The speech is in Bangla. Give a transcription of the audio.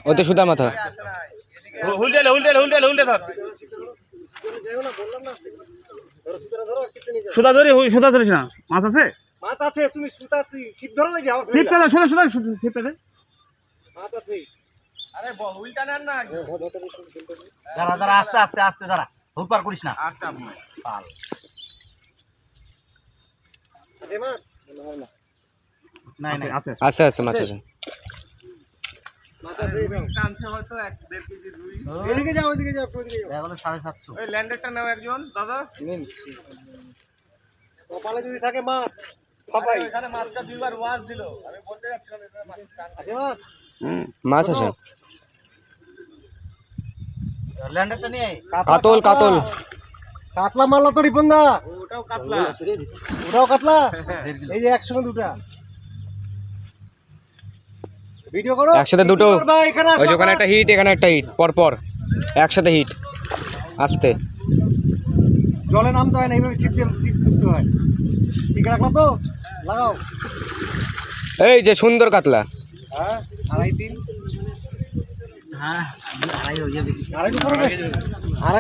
ওতে সুতা মাথা উল্টে ধর সুতা ধরিস না। মাছ আছে, মাছ আছে, তুমি সুতা ছিপ ধরো নাকি? ছিপ পেলে সুতা ছিপ পেলে মাছ আছে। আরে উল্টা নেন না। দাঁড়া আস্তে আস্তে আস্তে দাঁড়া, হুড়পাড় করিস না। আচ্ছা পাল আছে মাছ? নাই আছে আছে আছে মাছ আছে। মাছ আছে, কানছে হয়তো 1.5 কেজি রুই। এদিকে যাও, ওইদিকে যাও, ওইদিকে যাও। এখন 750। ওই ল্যান্ডারটা নাও একজন দাদা। নিন, কপালে যদি থাকে মাছ পাপাই। এখানে মাছটা দুইবার ওয়াশ দিল, আমি বলতে যাচ্ছিলাম এটা মাছ আছে মাছ? মাছ আছে। ল্যান্ডারটা নিয়ে কাতল কাতল কাতলা মারলা তো রিপনদা। ওটাও কাতলা। ওটাও কাতলা। এই যে একসঙ্গে দুটা ভিডিও করো একসাথে দুটো। ভাই এখানে ওই যে ওখানে একটা হিট, এখানে একটা হিট, পর পর একসাথে হিট। আস্তে জলে নামতে হয় না, এইভাবে ছিপ তুলতে হয়। শিখে রাখলো তো, লাগাও। এই যে সুন্দর কাতলা। হ্যাঁ, 2.5-3। হ্যাঁ, 2.5 হয়ে যাবে। 2.5 করবে।